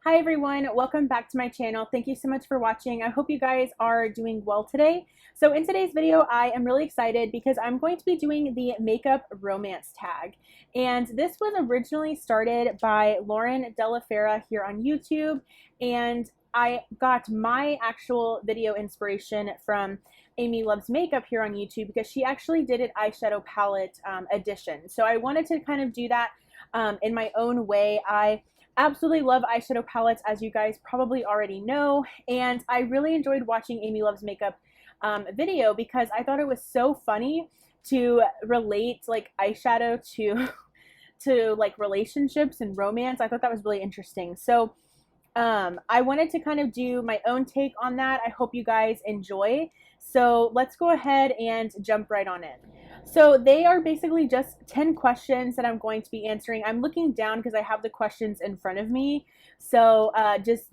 Hi everyone, welcome back to my channel. Thank you so much for watching. I hope you guys are doing well today. So in today's video, I am really excited because I'm going to be doing the makeup romance tag. And this was originally started by Lauren DellaFera here on YouTube. And I got my actual video inspiration from Amy Loves Makeup here on YouTube because she actually did an eyeshadow palette edition. So I wanted to kind of do that in my own way. I absolutely love eyeshadow palettes, as you guys probably already know, and I really enjoyed watching Amy Loves Makeup video because I thought it was so funny to relate like eyeshadow to like relationships and romance. I thought that was really interesting. So I wanted to kind of do my own take on that. I hope you guys enjoy. So let's go ahead and jump right on in. So they are basically just 10 questions that I'm going to be answering. I'm looking down because I have the questions in front of me. So just,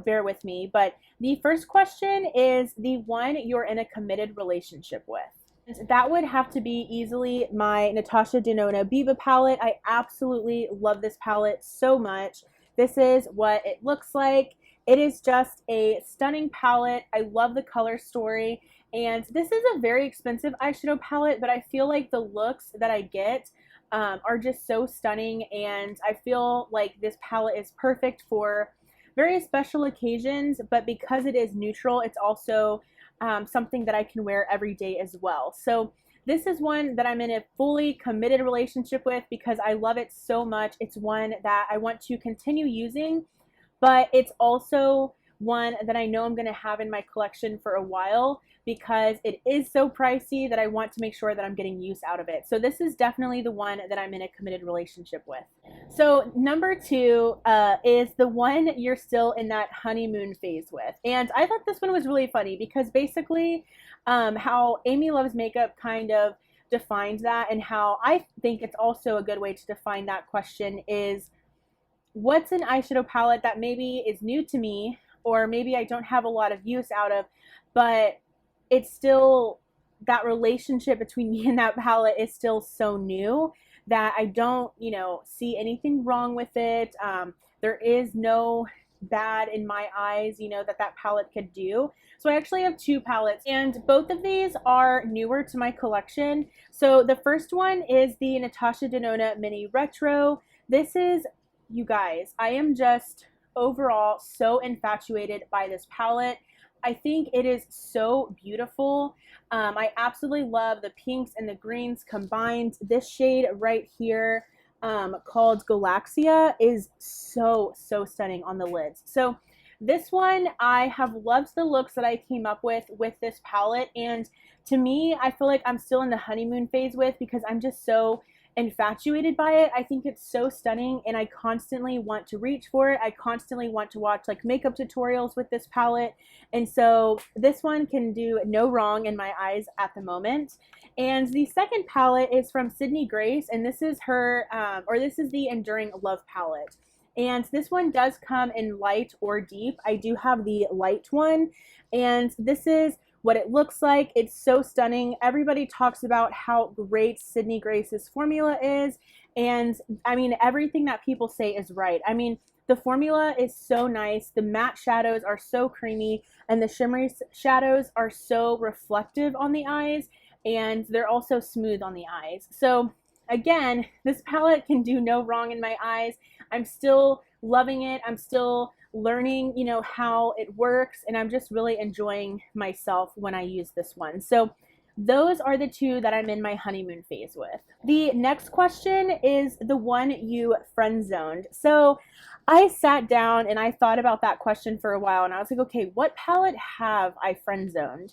bear with me. But the first question is the one you're in a committed relationship with. That would have to be easily my Natasha Denona Biba palette. I absolutely love this palette so much. This is what it looks like. It is just a stunning palette. I love the color story. And this is a very expensive eyeshadow palette, but I feel like the looks that I get are just so stunning. And I feel like this palette is perfect for very special occasions, but because it is neutral, it's also something that I can wear every day as well. So this is one that I'm in a fully committed relationship with because I love it so much. It's one that I want to continue using, but it's also one that I know I'm going to have in my collection for a while because it is so pricey that I want to make sure that I'm getting use out of it. So this is definitely the one that I'm in a committed relationship with. So number two is the one you're still in that honeymoon phase with. And I thought this one was really funny because basically how Amy Loves Makeup kind of defined that, and how I think it's also a good way to define that question is, what's an eyeshadow palette that maybe is new to me, or maybe I don't have a lot of use out of, but it's still, that relationship between me and that palette is still so new that I don't, see anything wrong with it. There is no bad in my eyes, that palette could do. So I actually have two palettes, and both of these are newer to my collection. So the first one is the Natasha Denona Mini Retro. This is, you guys, I am just overall so infatuated by this palette. I think it is so beautiful. I absolutely love the pinks and the greens combined. This shade right here called Galaxia is so stunning on the lids. So this one, I have loved the looks that I came up with this palette, and to me, I feel like I'm still in the honeymoon phase with, because I'm just so infatuated by it. I think it's so stunning, and I constantly want to reach for it. I constantly want to watch like makeup tutorials with this palette, and so this one can do no wrong in my eyes at the moment. And the second palette is from Sydney Grace, and this is her this is the Enduring Love palette. And this one does come in light or deep. I do have the light one, and this is what it looks like. It's so stunning. Everybody talks about how great Sydney Grace's formula is, and I mean, everything that people say is right. I mean, the formula is so nice. The matte shadows are so creamy, and the shimmery shadows are so reflective on the eyes, and they're also smooth on the eyes. So again, this palette can do no wrong in my eyes. I'm still loving it. I'm still learning, how it works, and I'm just really enjoying myself when I use this one. So those are the two that I'm in my honeymoon phase with. The next question is the one you friend zoned. So I sat down and I thought about that question for a while, and I was like, okay, what palette have I friend zoned?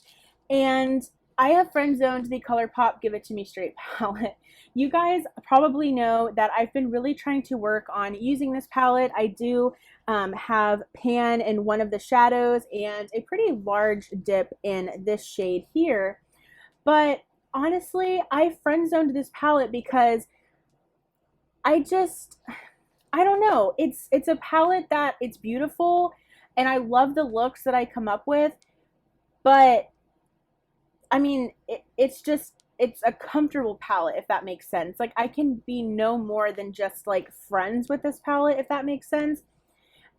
And I have friend zoned the ColourPop Give It To Me Straight palette. You guys probably know that I've been really trying to work on using this palette. I do have pan in one of the shadows and a pretty large dip in this shade here. But honestly, I friend zoned this palette because I don't know. It's a palette that it's beautiful, and I love the looks that I come up with, but I mean, it's a comfortable palette, if that makes sense. Like, I can be no more than just like friends with this palette, if that makes sense.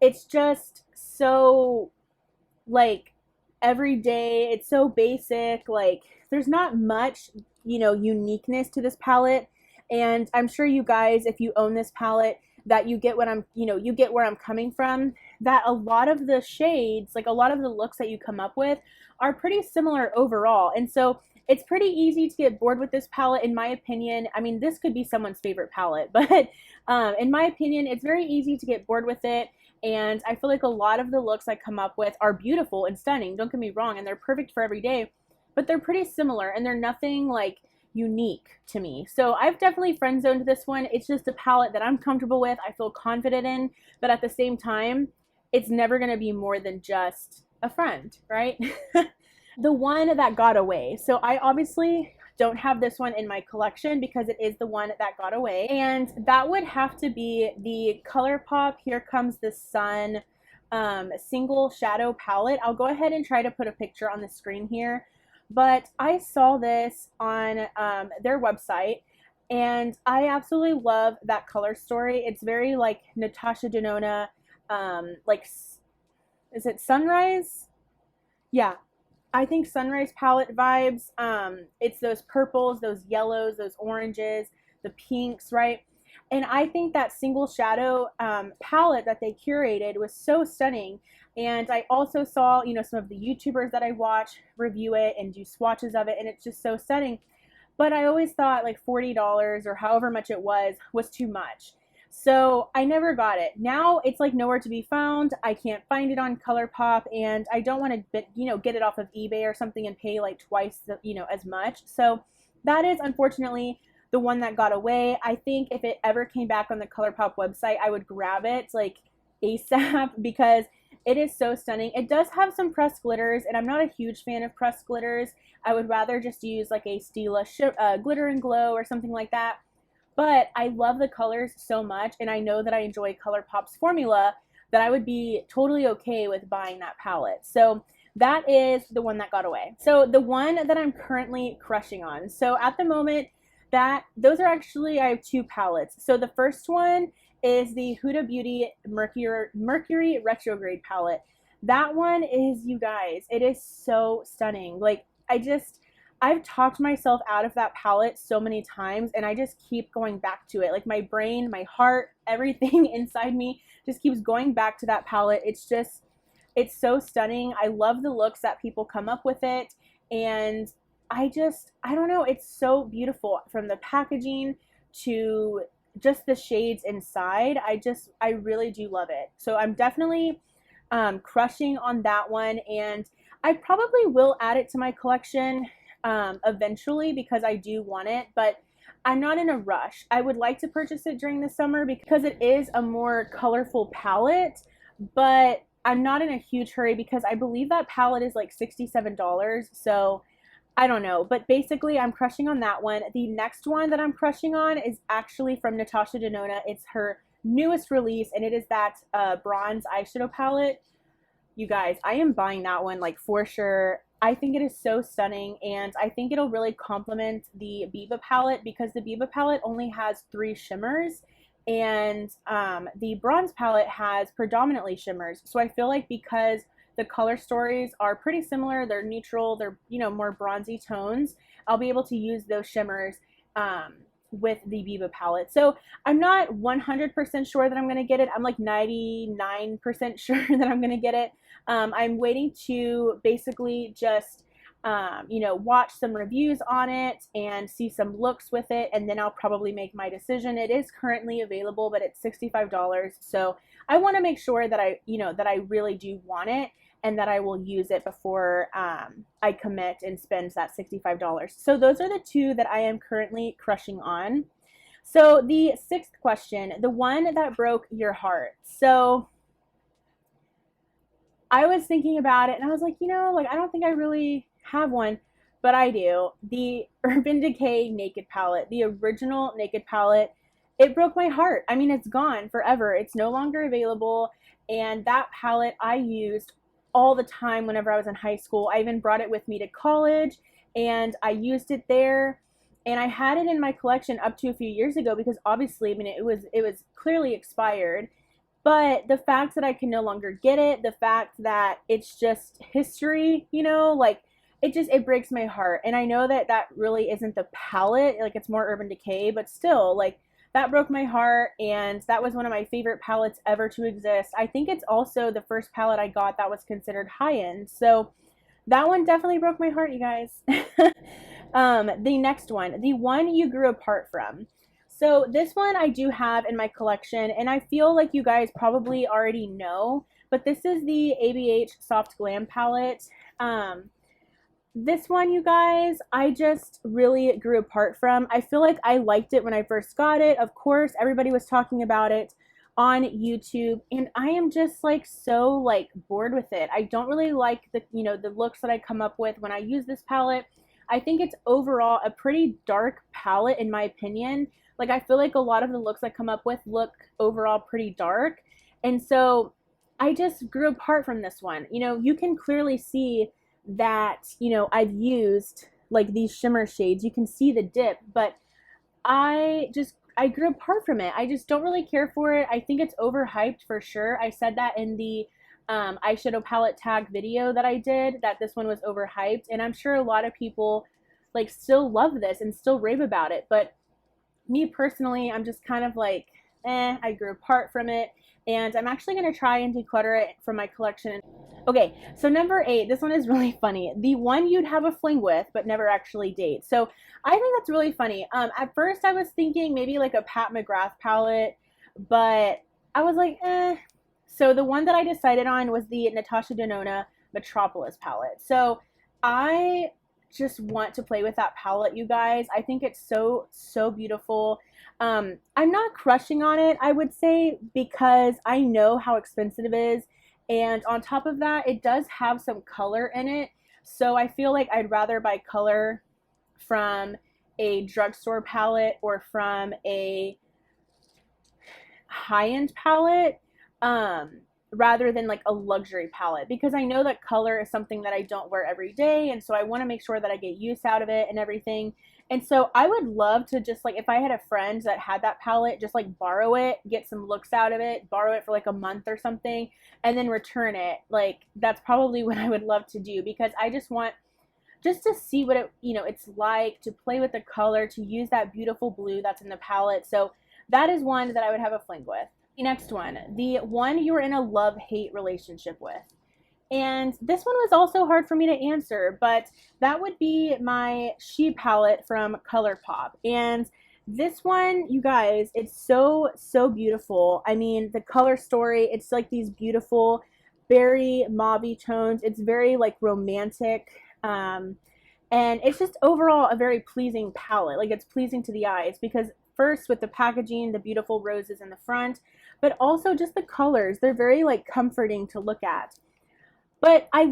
it's just so like everyday. It's so basic. Like there's not much, uniqueness to this palette. And I'm sure you guys, if you own this palette, that you get what you get where I'm coming from. That a lot of the shades, like a lot of the looks that you come up with, are pretty similar overall. And so it's pretty easy to get bored with this palette, in my opinion. I mean, this could be someone's favorite palette, but in my opinion, it's very easy to get bored with it. And I feel like a lot of the looks I come up with are beautiful and stunning, don't get me wrong, and they're perfect for every day, but they're pretty similar and they're nothing like unique to me. So I've definitely friend zoned this one. It's just a palette that I'm comfortable with, I feel confident in, but at the same time, it's never going to be more than just a friend, right? The one that got away. So I obviously don't have this one in my collection because it is the one that got away. And that would have to be the ColourPop Here Comes the Sun single shadow palette. I'll go ahead and try to put a picture on the screen here. But I saw this on their website, and I absolutely love that color story. It's very like Natasha Denona, like, is it Sunrise? Yeah, I think Sunrise palette vibes. It's those purples, those yellows, those oranges, the pinks, right? And I think that single shadow palette that they curated was so stunning. And I also saw, some of the YouTubers that I watch review it and do swatches of it, and it's just so stunning. But I always thought like $40 or however much it was too much. So I never got it. Now it's like nowhere to be found. I can't find it on ColourPop, and I don't want to, get it off of eBay or something and pay like twice, as much. So that is unfortunately the one that got away. I think if it ever came back on the ColourPop website, I would grab it like ASAP because it is so stunning. It does have some pressed glitters, and I'm not a huge fan of pressed glitters. I would rather just use like a Stila Glitter and Glow or something like that. But I love the colors so much, and I know that I enjoy ColourPop's formula, that I would be totally okay with buying that palette. So that is the one that got away. So the one that I'm currently crushing on. So at the moment, those are actually, I have two palettes. So the first one is the Huda Beauty Mercury Retrograde palette. That one is, you guys, it is so stunning. Like, I've talked myself out of that palette so many times, and I just keep going back to it. Like my brain, my heart, everything inside me just keeps going back to that palette. It's so stunning. I love the looks that people come up with it, and I don't know, it's so beautiful from the packaging to just the shades inside. I really do love it. So I'm definitely crushing on that one, and I probably will add it to my collection eventually because I do want it, but I'm not in a rush. I would like to purchase it during the summer because it is a more colorful palette, but I'm not in a huge hurry because I believe that palette is like $67. So I don't know, but basically I'm crushing on that one. The next one that I'm crushing on is actually from Natasha Denona. It's her newest release, and it is that bronze eyeshadow palette. You guys, I am buying that one like for sure. I think it is so stunning, and I think it'll really complement the Biba palette because the Biba palette only has 3 shimmers, and the bronze palette has predominantly shimmers. So I feel like because the color stories are pretty similar, they're neutral, they're more bronzy tones, I'll be able to use those shimmers with the Biba palette. So I'm not 100% sure that I'm going to get it. I'm like 99% sure that I'm going to get it. I'm waiting to basically just, watch some reviews on it and see some looks with it, and then I'll probably make my decision. It is currently available, but it's $65. So I want to make sure that I really do want it and that I will use it before I commit and spend that $65. So those are the two that I am currently crushing on. So the 6th question, the one that broke your heart. So I was thinking about it, and I was like, I don't think I really have one, but I do. The Urban Decay Naked palette, the original Naked palette, it broke my heart. I mean, it's gone forever. It's no longer available, and that palette I used all the time whenever I was in high school. I even brought it with me to college, and I used it there, and I had it in my collection up to a few years ago because obviously, I mean, it was clearly expired. But the fact that I can no longer get it, the fact that it's just history, you know, like it breaks my heart. And I know that that really isn't the palette, like it's more Urban Decay, but still, like that broke my heart. And that was one of my favorite palettes ever to exist. I think it's also the first palette I got that was considered high end. So that one definitely broke my heart, you guys. The next one, the one you grew apart from. So this one I do have in my collection, and I feel like you guys probably already know, but this is the ABH Soft Glam palette. This one, you guys, I just really grew apart from. I feel like I liked it when I first got it. Of course, everybody was talking about it on YouTube, and I am just like so like bored with it. I don't really like the, you know, the looks that I come up with when I use this palette. I think it's overall a pretty dark palette in my opinion. Like I feel like a lot of the looks I come up with look overall pretty dark. And so I just grew apart from this one. You know, you can clearly see that, you know, I've used like these shimmer shades. You can see the dip, but I grew apart from it. I just don't really care for it. I think it's overhyped for sure. I said that in the eyeshadow palette tag video that I did, that this one was overhyped, and I'm sure a lot of people like still love this and still rave about it, but me personally, I'm just kind of like, I grew apart from it, and I'm actually going to try and declutter it from my collection. Okay, so number 8, this one is really funny. The one you'd have a fling with, but never actually date. So I think that's really funny. At first I was thinking maybe like a Pat McGrath palette, but I was like, So the one that I decided on was the Natasha Denona Metropolis palette. So I just want to play with that palette, you guys. I think it's so, so beautiful. I'm not crushing on it, I would say, because I know how expensive it is. And on top of that, it does have some color in it. So I feel like I'd rather buy color from a drugstore palette or from a high-end palette rather than like a luxury palette, because I know that color is something that I don't wear every day, and so I want to make sure that I get use out of it and everything. And so I would love to just like, if I had a friend that had that palette, just like borrow it, get some looks out of it, borrow it for like a month or something, and then return it. Like that's probably what I would love to do, because I just want just to see what it, you know, it's like to play with the color, to use that beautiful blue that's in the palette. So that is one that I would have a fling with. The next one, the one you're in a love-hate relationship with. And this one was also hard for me to answer, but that would be my She palette from ColourPop. And this one, you guys, it's so, so beautiful. I mean, the color story, it's like these beautiful berry mauve tones. It's very like romantic. And it's just overall a very pleasing palette. Like it's pleasing to the eyes because first with the packaging, the beautiful roses in the front, but also just the colors. They're very like comforting to look at. But I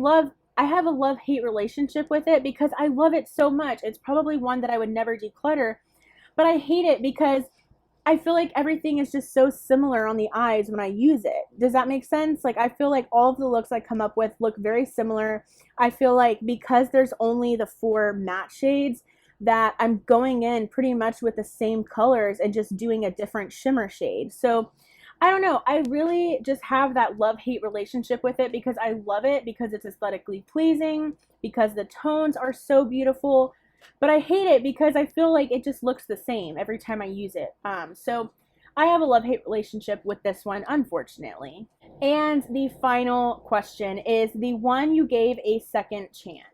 have a love-hate relationship with it because I love it so much. It's probably one that I would never declutter, but I hate it because I feel like everything is just so similar on the eyes when I use it. Does that make sense? Like I feel like all of the looks I come up with look very similar. I feel like because there's only the 4 matte shades, that I'm going in pretty much with the same colors and just doing a different shimmer shade. So I don't know, I really just have that love-hate relationship with it because I love it, because it's aesthetically pleasing, because the tones are so beautiful, but I hate it because I feel like it just looks the same every time I use it. So I have a love-hate relationship with this one, unfortunately. And the final question is the one you gave a second chance.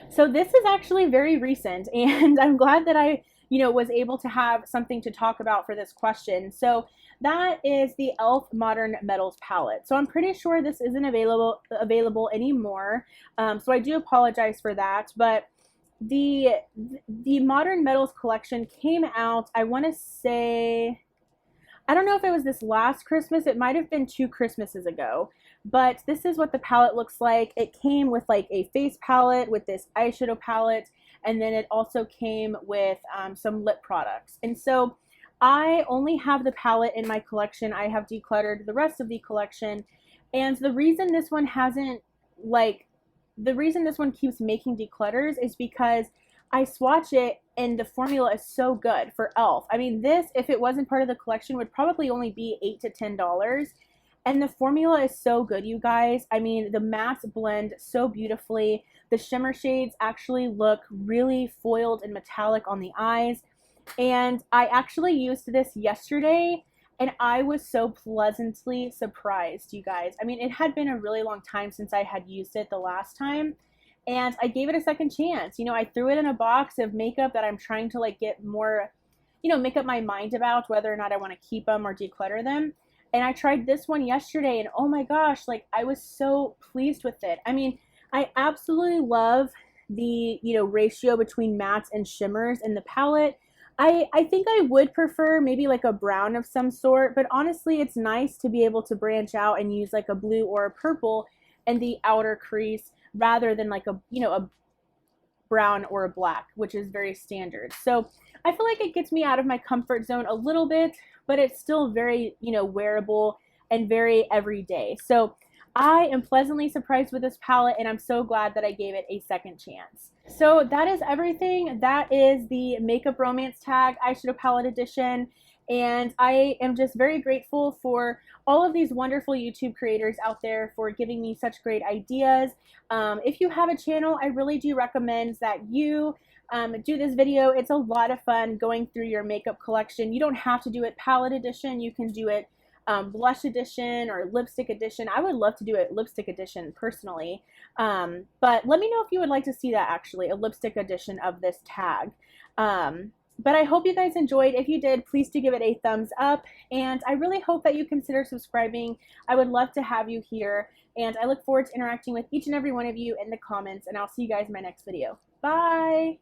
So this is actually very recent, and I'm glad that I, was able to have something to talk about for this question. So that is the e.l.f. Modern Metals palette. So I'm pretty sure this isn't available anymore. So I do apologize for that, but the Modern Metals collection came out, I want to say, I don't know if it was this last Christmas, it might have been 2 Christmases ago, but this is what the palette looks like. It came with like a face palette, with this eyeshadow palette, and then it also came with some lip products. And so I only have the palette in my collection. I have decluttered the rest of the collection, and the reason this one keeps making declutters is because I swatch it and the formula is so good for e.l.f. I mean, this, if it wasn't part of the collection, would probably only be $8 to $10. And the formula is so good, you guys. I mean, the mattes blend so beautifully. The shimmer shades actually look really foiled and metallic on the eyes. And I actually used this yesterday and I was so pleasantly surprised, you guys. I mean, it had been a really long time since I had used it the last time, and I gave it a second chance. You know, I threw it in a box of makeup that I'm trying to like get more, you know, make up my mind about whether or not I want to keep them or declutter them. And I tried this one yesterday and oh my gosh, like I was so pleased with it. I mean, I absolutely love the, you know, ratio between mattes and shimmers in the palette. I think I would prefer maybe like a brown of some sort, but honestly, it's nice to be able to branch out and use like a blue or a purple in the outer crease rather than like a, you know, a brown or a black, which is very standard. So I feel like it gets me out of my comfort zone a little bit, but it's still very, you know, wearable and very everyday. So I am pleasantly surprised with this palette and I'm so glad that I gave it a second chance. So that is everything. That is the Makeup Romance Tag Eyeshadow Palette Edition. And I am just very grateful for all of these wonderful YouTube creators out there for giving me such great ideas. If you have a channel, I really do recommend that you do this video. It's a lot of fun going through your makeup collection. You don't have to do it palette edition. You can do it blush edition or lipstick edition. I would love to do it lipstick edition personally. But let me know if you would like to see that actually, a lipstick edition of this tag. But I hope you guys enjoyed. If you did, please do give it a thumbs up. And I really hope that you consider subscribing. I would love to have you here. And I look forward to interacting with each and every one of you in the comments. And I'll see you guys in my next video. Bye!